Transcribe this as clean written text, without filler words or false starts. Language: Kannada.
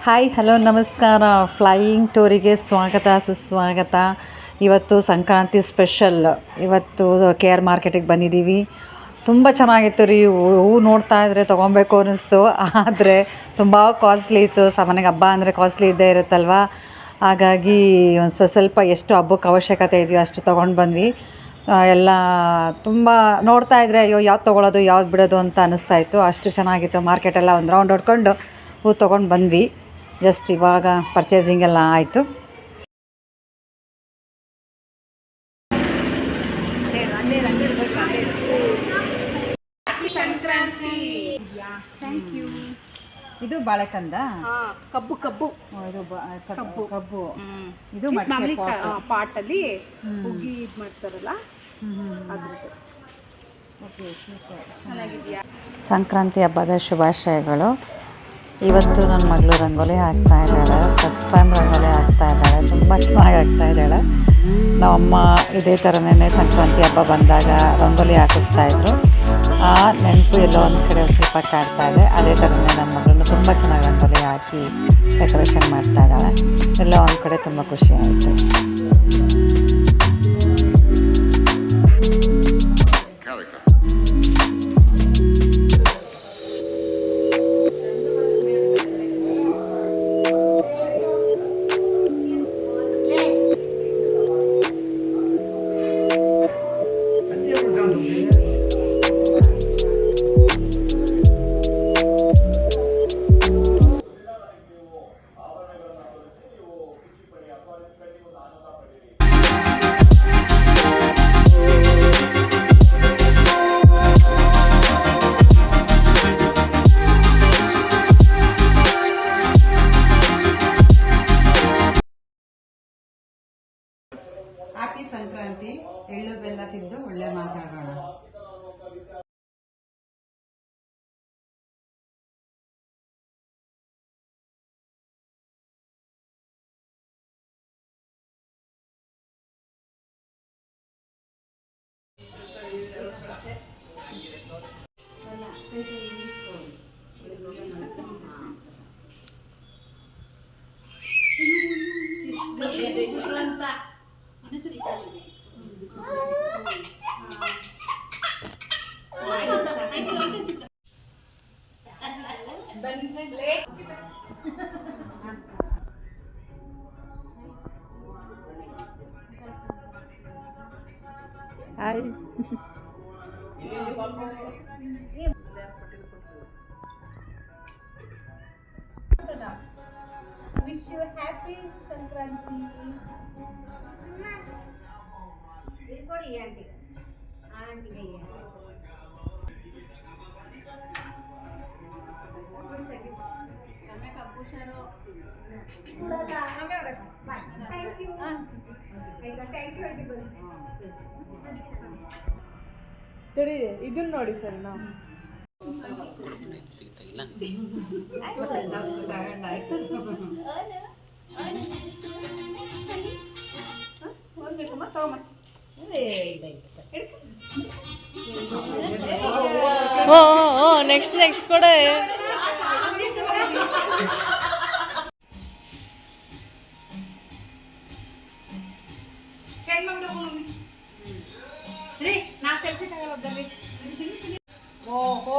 ಹಾಯ್ ಹಲೋ ನಮಸ್ಕಾರ. ಫ್ಲೈಯಿಂಗ್ ಟೂರಿಗೆ ಸ್ವಾಗತ ಸುಸ್ವಾಗತ. ಇವತ್ತು ಸಂಕ್ರಾಂತಿ ಸ್ಪೆಷಲ್. ಇವತ್ತು ಕೆ ಆರ್ ಮಾರ್ಕೆಟಿಗೆ ಬಂದಿದ್ದೀವಿ. ತುಂಬ ಚೆನ್ನಾಗಿತ್ತು ರೀ. ಹೂವು ನೋಡ್ತಾ ಇದ್ದರೆ ತೊಗೊಬೇಕು ಅನ್ನಿಸ್ತು, ಆದರೆ ತುಂಬ ಕಾಸ್ಟ್ಲಿ ಇತ್ತು. ಸಾಮಾನ್ಯಕ್ಕೆ ಹಬ್ಬ ಅಂದರೆ ಕಾಸ್ಟ್ಲಿ ಇದ್ದೇ ಇರುತ್ತಲ್ವ. ಹಾಗಾಗಿ ಒಂದು ಸ್ವಲ್ಪ ಎಷ್ಟು ಹಬ್ಬಕ್ಕೆ ಅವಶ್ಯಕತೆ ಇದೆಯೋ ಅಷ್ಟು ತೊಗೊಂಡು ಬಂದ್ವಿ. ಎಲ್ಲ ತುಂಬ ನೋಡ್ತಾ ಇದ್ದರೆ ಅಯ್ಯೋ ಯಾವ್ದು ತೊಗೊಳ್ಳೋದು ಯಾವ್ದು ಬಿಡೋದು ಅಂತ ಅನ್ನಿಸ್ತಾಯಿತ್ತು. ಅಷ್ಟು ಚೆನ್ನಾಗಿತ್ತು. ಮಾರ್ಕೆಟೆಲ್ಲ ಒಂದು ರೌಂಡ್ ಹೊಡ್ಕೊಂಡು ಹೂ ತೊಗೊಂಡು ಬಂದ್ವಿ. ಜಸ್ಟ್ ಇವಾಗ ಪರ್ಚೇಸಿಂಗ್ ಎಲ್ಲ ಆಯಿತು. ಸಂಕ್ರಾಂತಿ. Thank you. ಇದು ಬಾಳೆಕಂದ, ಕಬ್ಬು ಕಬ್ಬು ಇದು ಕಬ್ಬು ಕಬ್ಬು. ಇದು ಮಾಮೂಲಿ ಮಡಿಕೆ ಪಾಟಲ್ಲಿ ಹುಗ್ಗಿ ಇದು ಮಾಡ್ತಾರಲ್ಲ ಅದ್ರದ್ದು. ಓಕೆ, ಚೆನ್ನಾಗಿದೆಯಾ? ಸಂಕ್ರಾಂತಿ ಹಬ್ಬದ ಶುಭಾಶಯಗಳು. ಇವತ್ತು ನನ್ನ ಮಗಳು ರಂಗೋಲಿ ಹಾಕ್ತಾ ಇದ್ದಾಳೆ. ಫಸ್ಟ್ ಟೈಮ್ ರಂಗೋಲಿ ಹಾಕ್ತಾ ಇದ್ದಾಳೆ. ತುಂಬ ಚೆನ್ನಾಗಿ ಹಾಕ್ತಾ ಇದ್ದಾಳೆ. ನಮ್ಮಮ್ಮ ಇದೇ ಥರನೇ ಸಂಕ್ರಾಂತಿ ಹಬ್ಬ ಬಂದಾಗ ರಂಗೋಲಿ ಹಾಕಿಸ್ತಾಯಿದ್ರು. ಆ ನೆನಪು ಎಲ್ಲೋ ಒಂದು ಕಡೆ ಸ್ವಲ್ಪ ಕಾಡ್ತಾ ಇದೆ. ಅದೇ ಥರನೇ ನನ್ನ ಮಗಳನ್ನು ತುಂಬ ಚೆನ್ನಾಗಿ ರಂಗೋಲಿ ಹಾಕಿ ಡೆಕೋರೇಷನ್ ಮಾಡ್ತಾ ಇದ್ದಾಳೆ. ಎಲ್ಲೋ ಒಂದು ಕಡೆ ತುಂಬ ಖುಷಿ ಆಯಿತು. ಹ್ಯಾಪಿ ಸಂಕ್ರಾಂತಿ. ಎಳ್ಳು ಬೆಲ್ಲ ತಿಂದು ಒಳ್ಳೆ ಮಾತಾಡೋಣ. Hi. Wish you happy Sankranti. ಕೊಡಿ ಆಂಟಿ. ಆಂಟಿಗೆ ಇದನ್ನ ನೋಡಿ ಸರ್. ನಾವು ನೆಕ್ಸ್ಟ್ ಕೊಡೆ. ನಾ ಸೆಲ್ಫಿ ತಗೊಳ್ಳೋದಲ್ಲಿ. ಓಹೋ